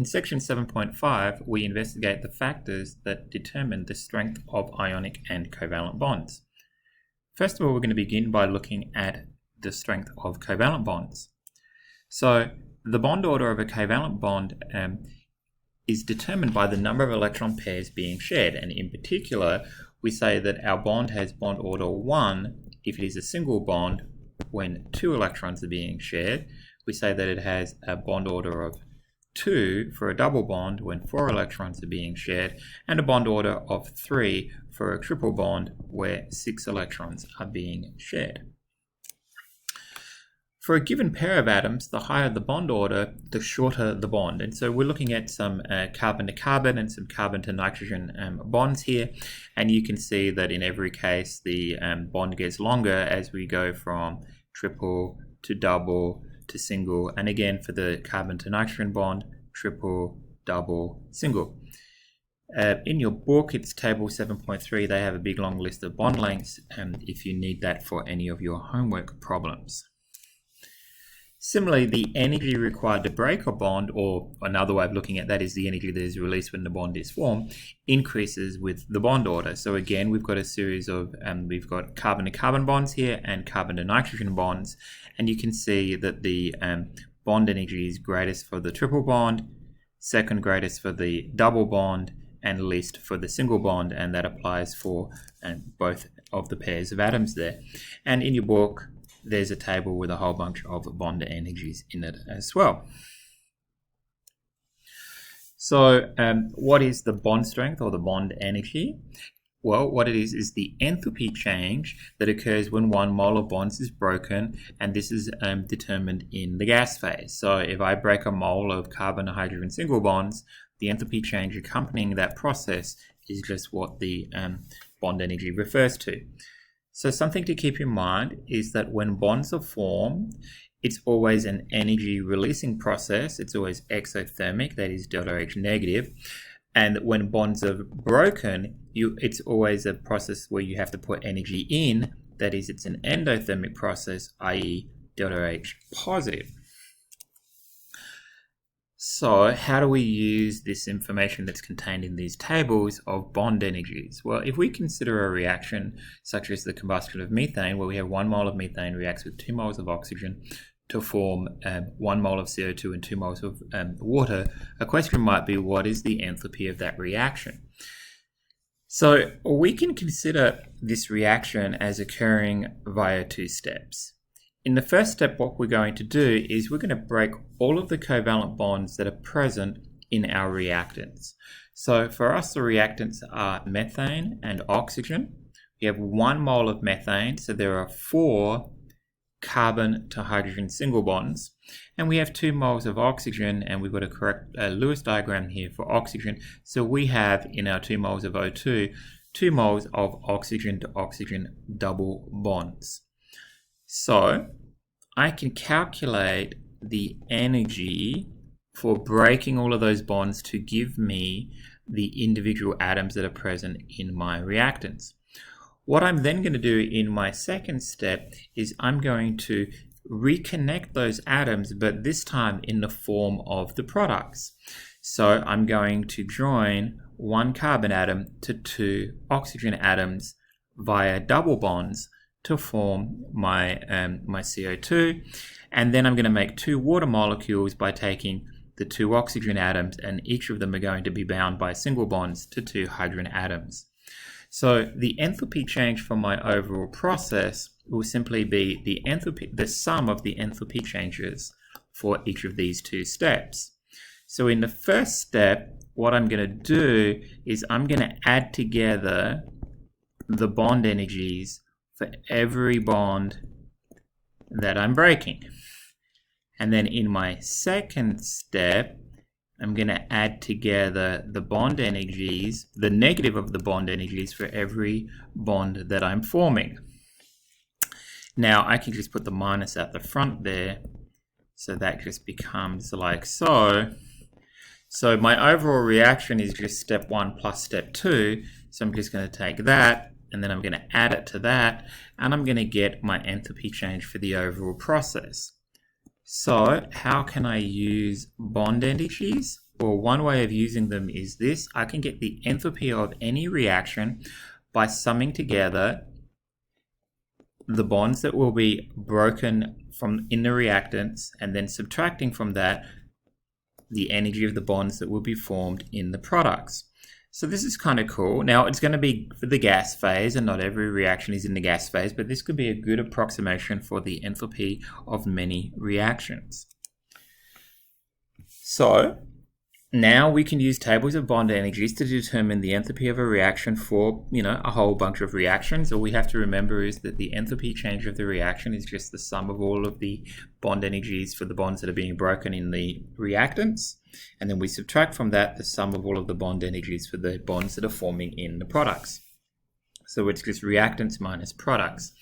In section 7.5, we investigate the factors that determine the strength of ionic and covalent bonds. First of all, we're going to begin by looking at the strength of covalent bonds. So, the bond order of a covalent bond is determined by the number of electron pairs being shared, and in particular, we say that our bond has bond order 1 if it is a single bond when 2 electrons are being shared. We say that it has a bond order of 2 for a double bond when 4 electrons are being shared, and a bond order of 3 for a triple bond where 6 electrons are being shared. For a given pair of atoms, the higher the bond order, the shorter the bond. And so we're looking at some carbon to carbon and some carbon to nitrogen bonds here. And you can see that in every case, the bond gets longer as we go from triple to double to single. And again, for the carbon to nitrogen bond, triple, double, single. In your book, it's table 7.3. They have a big long list of bond lengths if you need that for any of your homework problems. Similarly, the energy required to break a bond, or another way of looking at that is the energy that is released when the bond is formed, increases with the bond order. So again, we've got a series of, we've got carbon to carbon bonds here and carbon to nitrogen bonds. And you can see that the bond energy is greatest for the triple bond, second greatest for the double bond, and least for the single bond. And that applies for both of the pairs of atoms there. And in your book, there's a table with a whole bunch of bond energies in it as well. So what is the bond strength or the bond energy? Well, what it is the enthalpy change that occurs when 1 mole of bonds is broken, and this is determined in the gas phase. So if I break a mole of carbon to hydrogen single bonds, the enthalpy change accompanying that process is just what the bond energy refers to. So something to keep in mind is that when bonds are formed, it's always an energy releasing process. It's always exothermic, that is delta H negative. And when bonds are broken, it's always a process where you have to put energy in, that is it's an endothermic process, i.e. delta H positive. So how do we use this information that's contained in these tables of bond energies? Well, if we consider a reaction such as the combustion of methane, where we have 1 mole of methane reacts with 2 moles of oxygen to form 1 mole of CO2 and 2 moles of water, a question might be, what is the enthalpy of that reaction? So we can consider this reaction as occurring via 2 steps. In the first step, what we're going to do is we're going to break all of the covalent bonds that are present in our reactants. So for us, the reactants are methane and oxygen. We have 1 mole of methane, so there are 4 carbon to hydrogen single bonds. And we have 2 moles of oxygen, and we've got a correct Lewis diagram here for oxygen. So we have in our 2 moles of O2, 2 moles of oxygen to oxygen double bonds. So I can calculate the energy for breaking all of those bonds to give me the individual atoms that are present in my reactants. What I'm then going to do in my second step is I'm going to reconnect those atoms, but this time in the form of the products. So I'm going to join 1 carbon atom to 2 oxygen atoms via double bonds to form my CO2, and then I'm going to make 2 water molecules by taking the 2 oxygen atoms, and each of them are going to be bound by single bonds to 2 hydrogen atoms. So the enthalpy change for my overall process will simply be the sum of the enthalpy changes for each of these 2 steps. So in the first step, what I'm going to do is I'm going to add together the bond energies for every bond that I'm breaking. And then in my second step, I'm going to add together the bond energies, the negative of the bond energies for every bond that I'm forming. Now I can just put the minus at the front there, so that just becomes like so. So my overall reaction is just step 1 plus step 2, so I'm just going to take that, and then I'm going to add it to that, and I'm going to get my enthalpy change for the overall process. So how can I use bond energies? Well, one way of using them is this. I can get the enthalpy of any reaction by summing together the bonds that will be broken from in the reactants and then subtracting from that the energy of the bonds that will be formed in the products. So this is kind of cool. Now it's going to be for the gas phase, and not every reaction is in the gas phase, but this could be a good approximation for the enthalpy of many reactions. So now we can use tables of bond energies to determine the enthalpy of a reaction for, a whole bunch of reactions. All we have to remember is that the enthalpy change of the reaction is just the sum of all of the bond energies for the bonds that are being broken in the reactants. And then we subtract from that the sum of all of the bond energies for the bonds that are forming in the products. So it's just reactants minus products.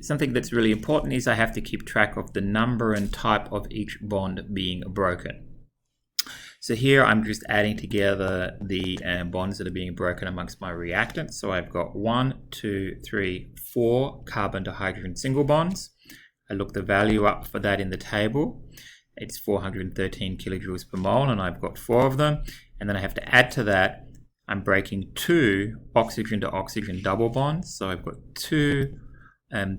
Something that's really important is I have to keep track of the number and type of each bond being broken. So here I'm just adding together the bonds that are being broken amongst my reactants. So I've got 1, 2, 3, 4 carbon to hydrogen single bonds. I look the value up for that in the table. It's 413 kilojoules per mole, and I've got 4 of them. And then I have to add to that, I'm breaking 2 oxygen to oxygen double bonds. So I've got 2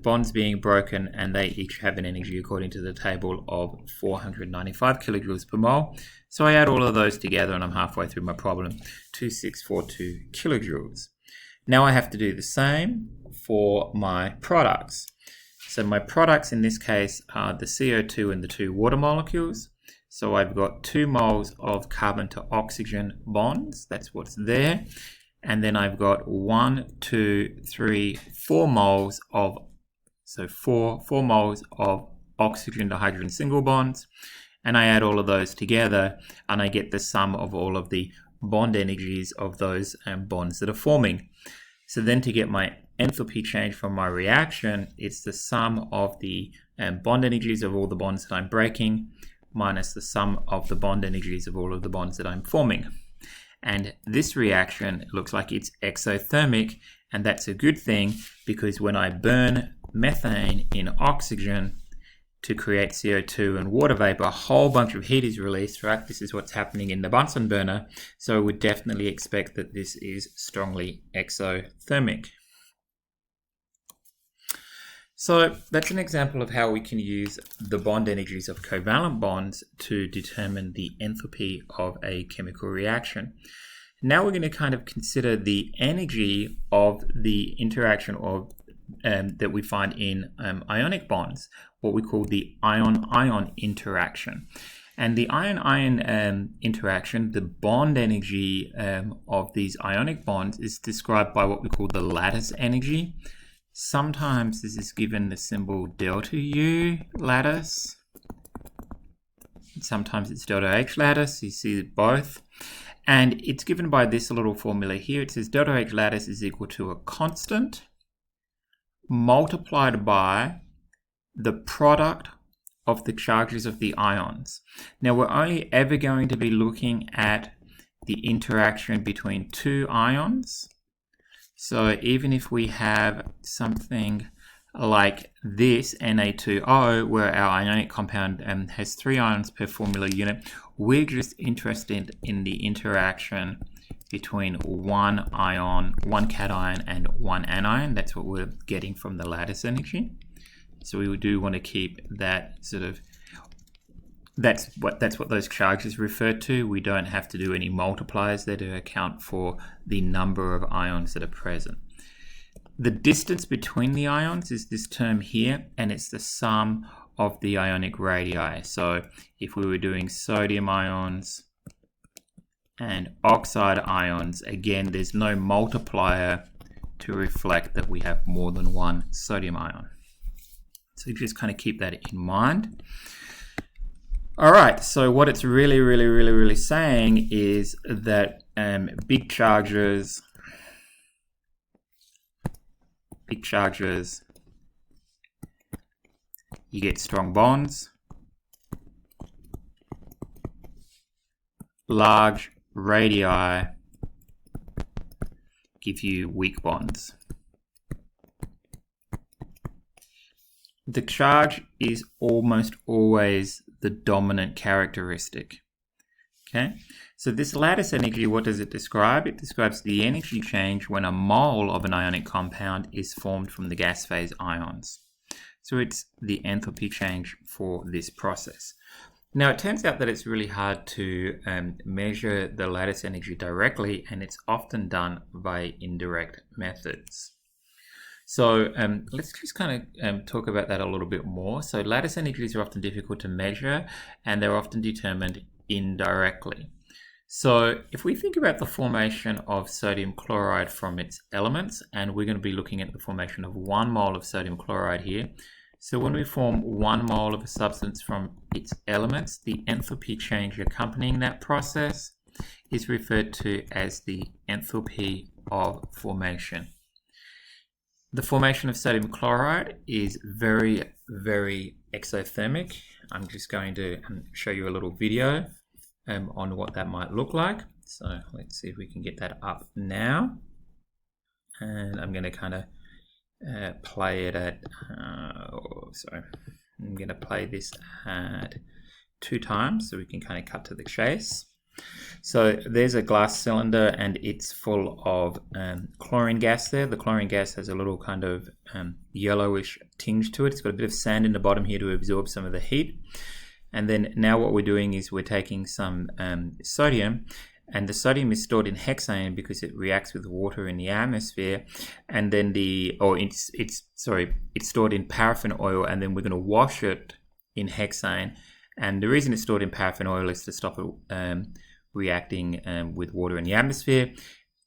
bonds being broken, and they each have an energy according to the table of 495 kilojoules per mole. So I add all of those together and I'm halfway through my problem, 2642 kilojoules. Now I have to do the same for my products. So my products in this case are the CO2 and the 2 water molecules. So I've got 2 moles of carbon to oxygen bonds, that's what's there. And then I've got 1, 2, 3, 4 moles of, so 4 moles of oxygen to hydrogen single bonds. And I add all of those together and I get the sum of all of the bond energies of those bonds that are forming. So then to get my enthalpy change from my reaction, it's the sum of the bond energies of all the bonds that I'm breaking minus the sum of the bond energies of all of the bonds that I'm forming. And this reaction looks like it's exothermic, and that's a good thing because when I burn methane in oxygen to create CO2 and water vapor, a whole bunch of heat is released, right? This is what's happening in the Bunsen burner. So I would definitely expect that this is strongly exothermic. So that's an example of how we can use the bond energies of covalent bonds to determine the enthalpy of a chemical reaction. Now we're going to kind of consider the energy of the interaction of that we find in ionic bonds, what we call the ion-ion interaction. And the ion-ion interaction, the bond energy of these ionic bonds is described by what we call the lattice energy. Sometimes this is given the symbol delta U lattice. Sometimes it's delta H lattice. You see both. And it's given by this little formula here. It says delta H lattice is equal to a constant multiplied by the product of the charges of the ions. Now we're only ever going to be looking at the interaction between 2 ions. So even if we have something like this, Na2O, where our ionic compound has 3 ions per formula unit, we're just interested in the interaction between 1 ion, 1 cation and 1 anion. That's what we're getting from the lattice energy. So we do want to keep that sort of, that's what those charges refer to. We don't have to do any multipliers there to account for the number of ions that are present. The distance between the ions is this term here, and it's the sum of the ionic radii. So if we were doing sodium ions and oxide ions, again, there's no multiplier to reflect that we have more than 1 sodium ion. So you just kind of keep that in mind. All right, so what it's really saying is that big charges, you get strong bonds. Large radii give you weak bonds. The charge is almost always the dominant characteristic. Okay, so this lattice energy, what does it describe? It describes the energy change when a mole of an ionic compound is formed from the gas phase ions. So it's the enthalpy change for this process. Now, it turns out that it's really hard to measure the lattice energy directly, and it's often done by indirect methods. So let's just kind of talk about that a little bit more. So lattice energies are often difficult to measure, and they're often determined indirectly. So if we think about the formation of sodium chloride from its elements, and we're going to be looking at the formation of 1 mole of sodium chloride here. So when we form 1 mole of a substance from its elements, the enthalpy change accompanying that process is referred to as the enthalpy of formation. The formation of sodium chloride is very, very exothermic. I'm just going to show you a little video on what that might look like. So let's see if we can get that up now. And I'm going to kind of play it at, I'm going to play this at 2 times so we can kind of cut to the chase. So there's a glass cylinder and it's full of chlorine gas there. The chlorine gas has a little kind of yellowish tinge to it. It's got a bit of sand in the bottom here to absorb some of the heat. And then now what we're doing is we're taking some sodium, and the sodium is stored in hexane because it reacts with water in the atmosphere, and then it's stored in paraffin oil, and then we're going to wash it in hexane. And the reason it's stored in paraffin oil is to stop it reacting with water in the atmosphere.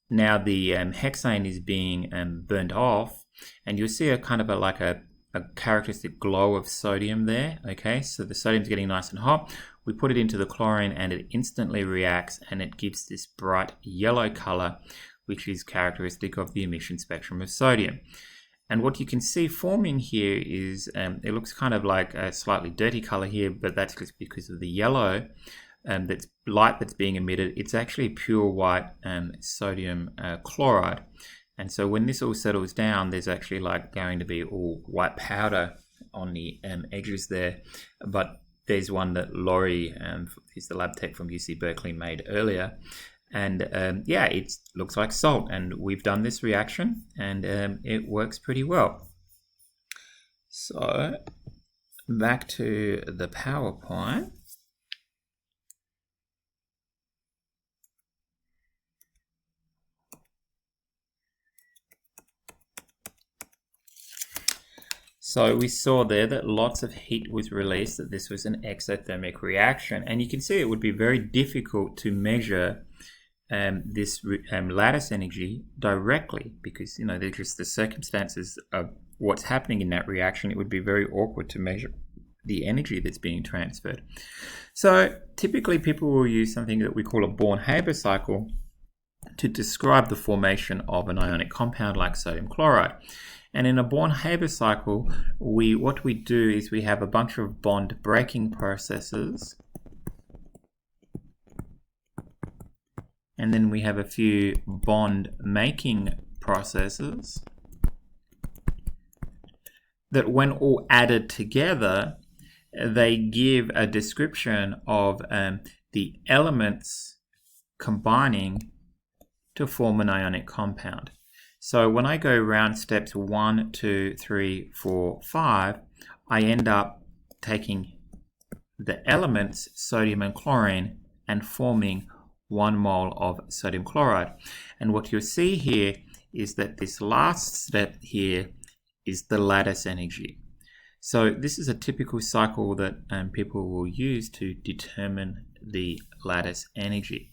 Now the hexane is being burnt off, and you'll see a kind of a characteristic glow of sodium there. Okay, so the sodium's getting nice and hot. We put it into the chlorine and it instantly reacts, and it gives this bright yellow color, which is characteristic of the emission spectrum of sodium. And what you can see forming here is, it looks kind of like a slightly dirty color here, but that's just because of the yellow light that's being emitted. It's actually pure white sodium chloride. And so when this all settles down, there's actually like going to be all white powder on the edges there. But there's one that Laurie, who's the lab tech from UC Berkeley, made earlier. And yeah, it looks like salt. And we've done this reaction and it works pretty well. So back to the PowerPoint. So we saw there that lots of heat was released, that this was an exothermic reaction. And you can see it would be very difficult to measure this lattice energy directly because, you know, they're just the circumstances of what's happening in that reaction. It would be very awkward to measure the energy that's being transferred. So typically people will use something that we call a Bourne-Haber cycle to describe the formation of an ionic compound like sodium chloride. And in a Bourne-Haber cycle, what we do is we have a bunch of bond breaking processes, and then we have a few bond making processes that, when all added together, they give a description of the elements combining to form an ionic compound. So when I go around steps 1, 2, 3, 4, 5, I end up taking the elements sodium and chlorine and forming 1 mole of sodium chloride. And what you'll see here is that this last step here is the lattice energy. So this is a typical cycle that people will use to determine the lattice energy.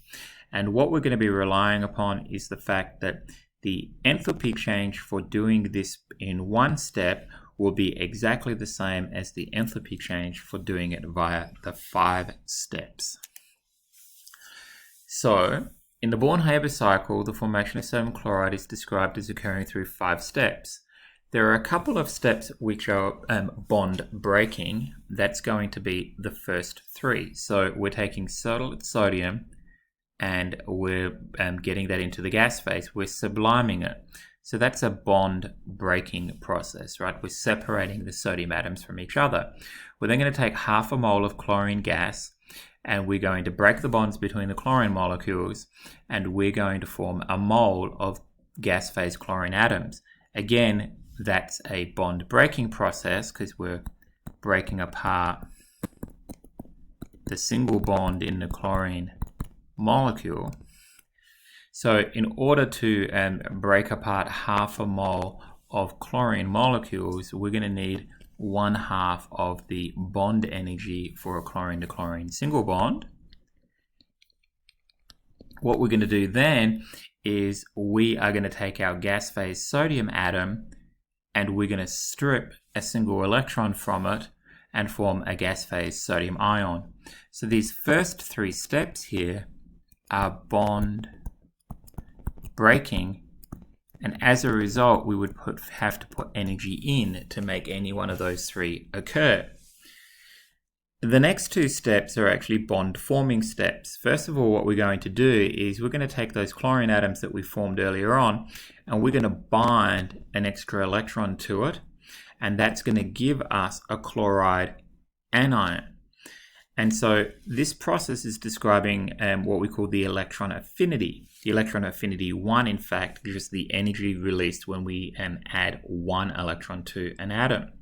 And what we're going to be relying upon is the fact that the enthalpy change for doing this in one step will be exactly the same as the enthalpy change for doing it via the 5 steps. So, in the Bourne-Haber cycle, the formation of sodium chloride is described as occurring through 5 steps. There are a couple of steps which are bond breaking. That's going to be the first 3. So, we're taking solid sodium and we're getting that into the gas phase. We're subliming it. So that's a bond breaking process, right? We're separating the sodium atoms from each other. We're then going to take half a mole of chlorine gas and we're going to break the bonds between the chlorine molecules, and we're going to form a mole of gas phase chlorine atoms. Again, that's a bond breaking process because we're breaking apart the single bond in the chlorine molecule. So in order to break apart half a mole of chlorine molecules, we're going to need 1/2 of the bond energy for a chlorine to chlorine single bond. What we're going to do then is we are going to take our gas phase sodium atom and we're going to strip a single electron from it and form a gas phase sodium ion. So these first 3 steps here are bond breaking, and as a result we would have to put energy in to make any one of those 3 occur. The next 2 steps are actually bond forming steps. First of all, what we're going to do is we're going to take those chlorine atoms that we formed earlier on and we're going to bind an extra electron to it, and that's going to give us a chloride anion. And so this process is describing what we call the electron affinity. The electron affinity 1, in fact, gives the energy released when we add 1 electron to an atom.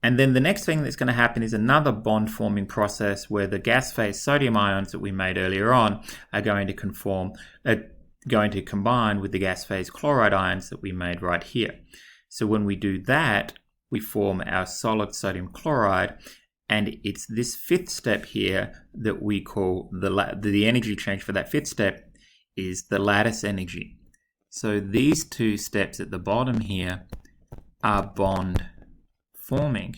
And then the next thing that's going to happen is another bond forming process where the gas phase sodium ions that we made earlier on are going to combine with the gas phase chloride ions that we made right here. So when we do that, we form our solid sodium chloride, and it's this 5th step here that we call the energy change for that 5th step is the lattice energy. So these 2 steps at the bottom here are bond forming.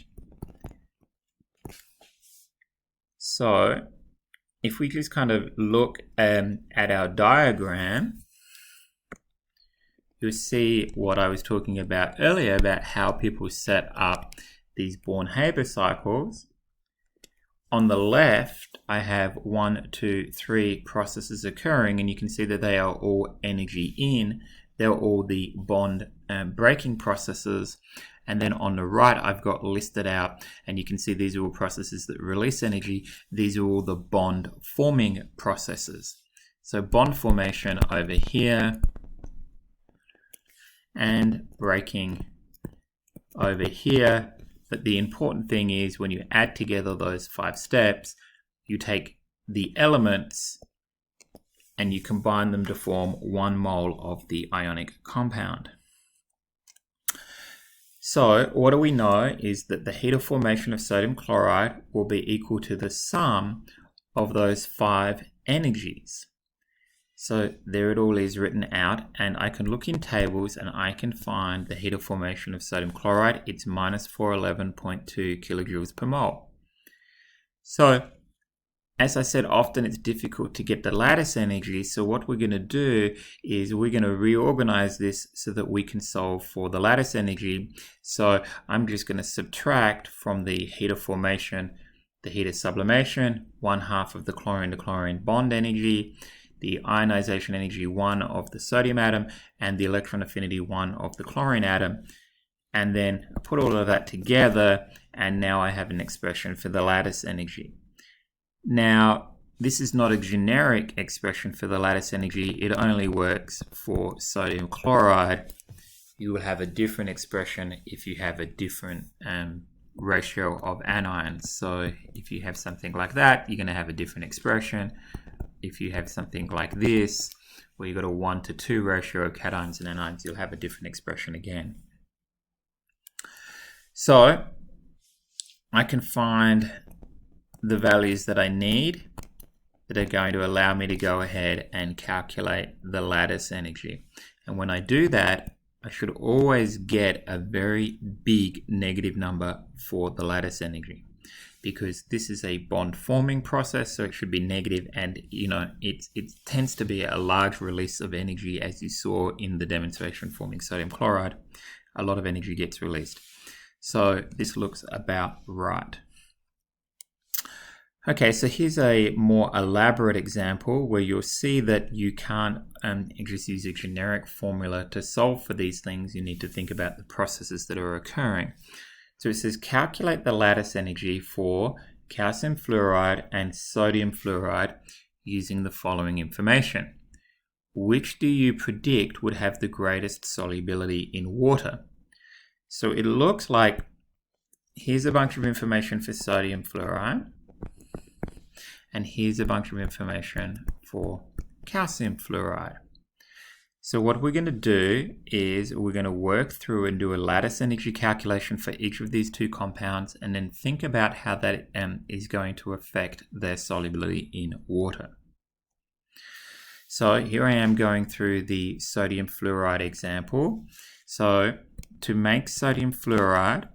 So if we just kind of look at our diagram, you'll see what I was talking about earlier about how people set up these Bourne-Haber cycles. On the left, I have 1, 2, 3 processes occurring, and you can see that they are all energy in. They're all the bond breaking processes. And then on the right, I've got listed out, and you can see these are all processes that release energy. These are all the bond forming processes. So bond formation over here and breaking over here. But the important thing is when you add together those 5 steps, you take the elements and you combine them to form 1 mole of the ionic compound. So what do we know is that the heat of formation of sodium chloride will be equal to the sum of those 5 energies. So there it all is written out, and I can look in tables and I can find the heat of formation of sodium chloride. It's minus 411.2 kilojoules per mole. So as I said, often it's difficult to get the lattice energy. So what we're going to do is we're going to reorganize this so that we can solve for the lattice energy. So I'm just going to subtract from the heat of formation the heat of sublimation, 1/2 of the chlorine to chlorine bond energy, the ionization energy 1 of the sodium atom, and the electron affinity 1 of the chlorine atom. And then I put all of that together, and now I have an expression for the lattice energy. Now, this is not a generic expression for the lattice energy. It only works for sodium chloride. You will have a different expression if you have a different ratio of anions. So if you have something like that, you're going to have a different expression. If you have something like this, where you've got a 1-to-2 ratio of cations and anions, you'll have a different expression again. So I can find the values that I need that are going to allow me to go ahead and calculate the lattice energy. And when I do that, I should always get a very big negative number for the lattice energy, because this is a bond forming process, so it should be negative, and it tends to be a large release of energy, as you saw in the demonstration forming sodium chloride. A lot of energy gets released. So this looks about right. Okay, so here's a more elaborate example where you'll see that you can't just use a generic formula to solve for these things. You need to think about the processes that are occurring. So it says calculate the lattice energy for calcium fluoride and sodium fluoride using the following information. Which do you predict would have the greatest solubility in water? So it looks like here's a bunch of information for sodium fluoride, and here's a bunch of information for calcium fluoride. So what we're going to do is we're going to work through and do a lattice energy calculation for each of these two compounds, and then think about how that is going to affect their solubility in water. So here I am going through the sodium fluoride example. So to make sodium fluoride,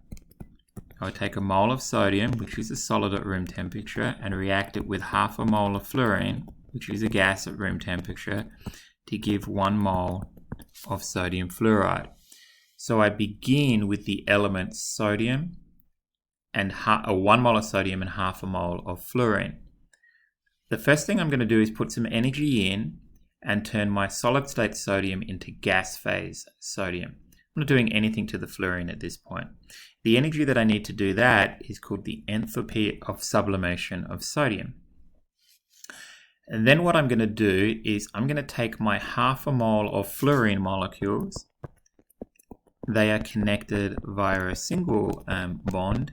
I'll take a mole of sodium, which is a solid at room temperature, and react it with half a mole of fluorine, which is a gas at room temperature, to give 1 mole of sodium fluoride. So I begin with the elements sodium and 1 mole of sodium and half a mole of fluorine. The first thing I'm going to do is put some energy in and turn my solid state sodium into gas phase sodium. I'm not doing anything to the fluorine at this point. The energy that I need to do that is called the enthalpy of sublimation of sodium. And then what I'm going to do is I'm going to take my half a mole of fluorine molecules. They are connected via a single bond,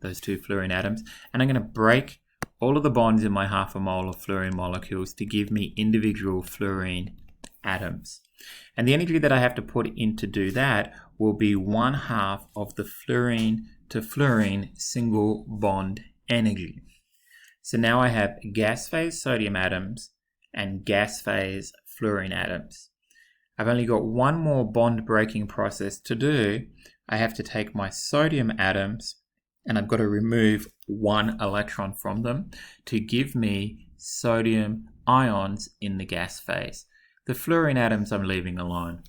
those two fluorine atoms, and I'm going to break all of the bonds in my half a mole of fluorine molecules to give me individual fluorine atoms. And the energy that I have to put in to do that will be 1/2 of the fluorine to fluorine single bond energy. So now I have gas phase sodium atoms and gas phase fluorine atoms. I've only got one more bond breaking process to do. I have to take my sodium atoms and I've got to remove 1 electron from them to give me sodium ions in the gas phase. The fluorine atoms I'm leaving alone.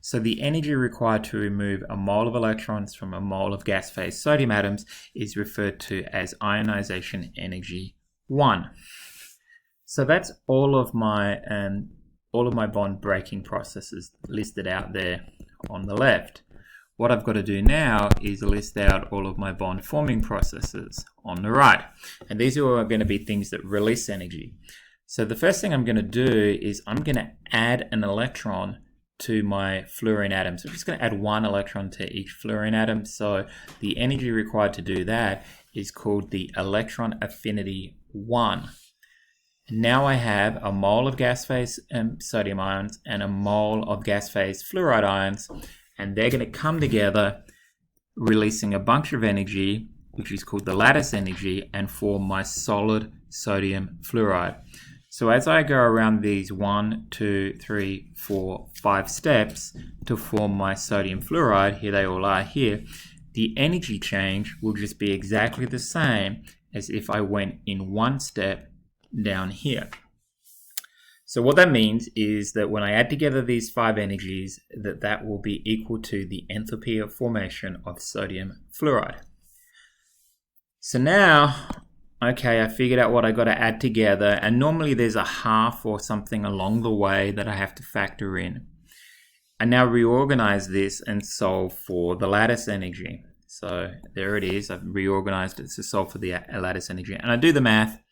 So the energy required to remove a mole of electrons from a mole of gas phase sodium atoms is referred to as ionization energy 1. So that's all of my bond breaking processes listed out there on the left. What I've got to do now is list out all of my bond forming processes on the right. And these are going to be things that release energy. So the first thing I'm going to do is I'm going to add an electron to my fluorine atom. So I'm just going to add 1 electron to each fluorine atom. So the energy required to do that is called the Electron Affinity 1. Now I have a mole of gas phase sodium ions and a mole of gas phase fluoride ions, and they're going to come together, releasing a bunch of energy, which is called the lattice energy, and form my solid sodium fluoride. So as I go around these 1, 2, 3, 4, 5 steps to form my sodium fluoride, here they all are here, the energy change will just be exactly the same as if I went in 1 step down here. So what that means is that when I add together these 5 energies, that will be equal to the enthalpy of formation of sodium fluoride. So now, okay, I figured out what I got to add together, and normally there's a half or something along the way that I have to factor in. I now reorganize this and solve for the lattice energy. So there it is. I've reorganized it to solve for the lattice energy, and I do the math.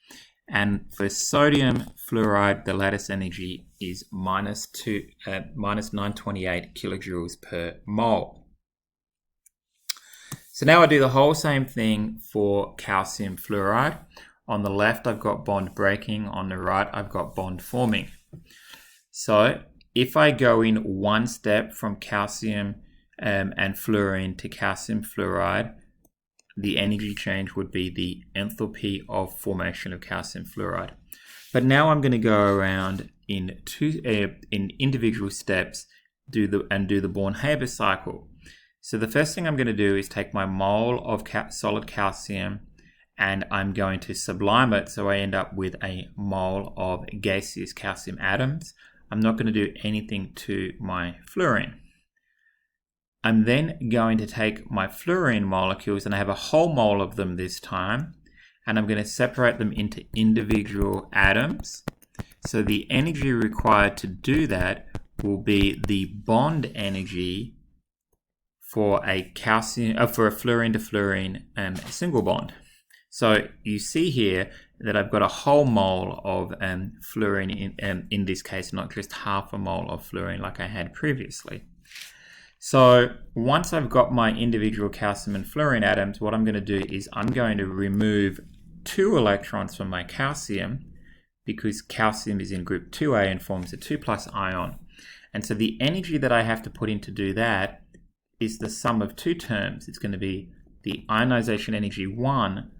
And for sodium fluoride, the lattice energy is minus 928 kilojoules per mole. So now I do the whole same thing for calcium fluoride. On the left, I've got bond breaking. On the right, I've got bond forming. So if I go in 1 step from calcium and fluorine to calcium fluoride, the energy change would be the enthalpy of formation of calcium fluoride. But now I'm going to go around in individual steps, do the Bourne-Haber cycle. So the first thing I'm going to do is take my mole of solid calcium and I'm going to sublime it, so I end up with a mole of gaseous calcium atoms. I'm not going to do anything to my fluorine. I'm then going to take my fluorine molecules, and I have a whole mole of them this time, and I'm going to separate them into individual atoms. So the energy required to do that will be the bond energy for a fluorine to fluorine single bond. So you see here that I've got a whole mole of fluorine in this case, not just half a mole of fluorine like I had previously. So once I've got my individual calcium and fluorine atoms, what I'm going to do is I'm going to remove 2 electrons from my calcium, because calcium is in group 2A and forms a 2+ ion. And so the energy that I have to put in to do that is the sum of 2 terms. It's going to be the ionization energy 1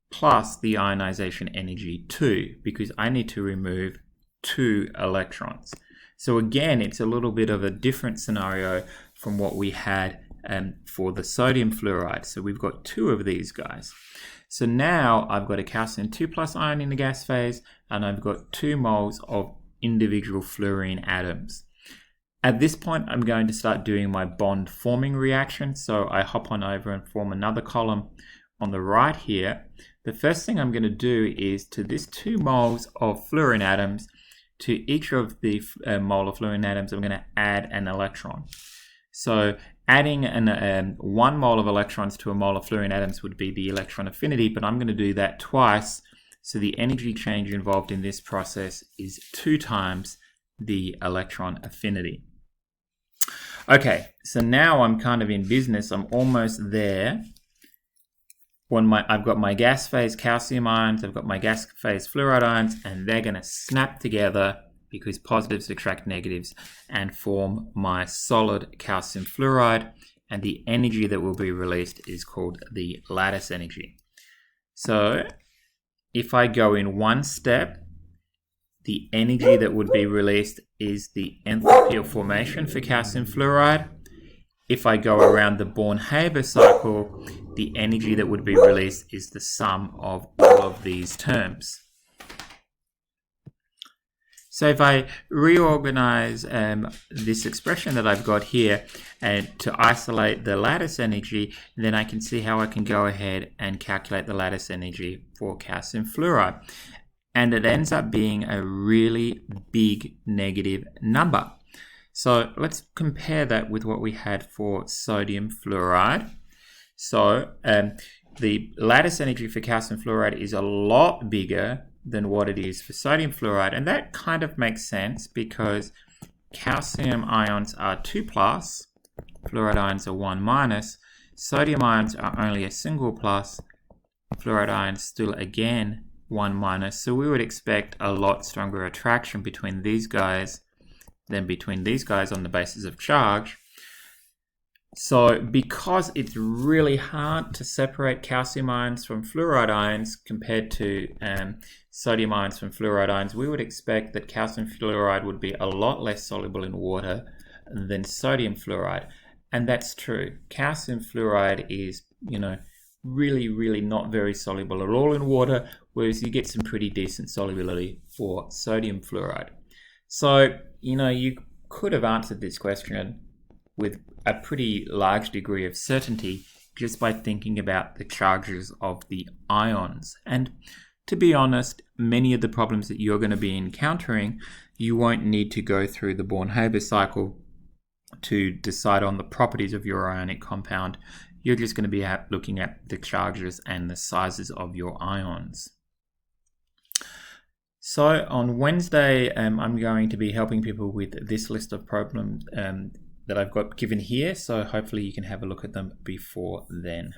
plus the ionization energy 2, because I need to remove 2 electrons. So again, it's a little bit of a different scenario from what we had for the sodium fluoride. So we've got 2 of these guys. So now I've got a calcium 2+ ion in the gas phase, and I've got 2 moles of individual fluorine atoms. At this point, I'm going to start doing my bond forming reaction. So I hop on over and form another column on the right here. The first thing I'm going to do is to this 2 moles of fluorine atoms, to each of the mole of fluorine atoms, I'm going to add an electron. So adding 1 mole of electrons to a mole of fluorine atoms would be the electron affinity, but I'm going to do that twice. So the energy change involved in this process is 2 times the electron affinity. Okay, so now I'm kind of in business. I'm almost there. I've got my gas phase calcium ions, I've got my gas phase fluoride ions, and they're going to snap together because positives attract negatives and form my solid calcium fluoride. And the energy that will be released is called the lattice energy. So if I go in one step, the energy that would be released is the enthalpy of formation for calcium fluoride. If I go around the Bourne-Haber cycle, the energy that would be released is the sum of all of these terms. So if I reorganize this expression that I've got here to isolate the lattice energy, then I can see how I can go ahead and calculate the lattice energy for calcium fluoride. And it ends up being a really big negative number. So let's compare that with what we had for sodium fluoride. So the lattice energy for calcium fluoride is a lot bigger than what it is for sodium fluoride. And that kind of makes sense because calcium ions are 2+, fluoride ions are 1-, sodium ions are only a single plus, fluoride ions still again 1-. So we would expect a lot stronger attraction between these guys than between these guys on the basis of charge. So because it's really hard to separate calcium ions from fluoride ions compared to sodium ions from fluoride ions, we would expect that calcium fluoride would be a lot less soluble in water than sodium fluoride. And that's true. Calcium fluoride is, really not very soluble at all in water, whereas you get some pretty decent solubility for sodium fluoride. So, you could have answered this question with a pretty large degree of certainty just by thinking about the charges of the ions. And to be honest, many of the problems that you're going to be encountering, you won't need to go through the Bourne-Haber cycle to decide on the properties of your ionic compound. You're just going to be looking at the charges and the sizes of your ions. So on Wednesday, I'm going to be helping people with this list of problems that I've got given here. So hopefully you can have a look at them before then.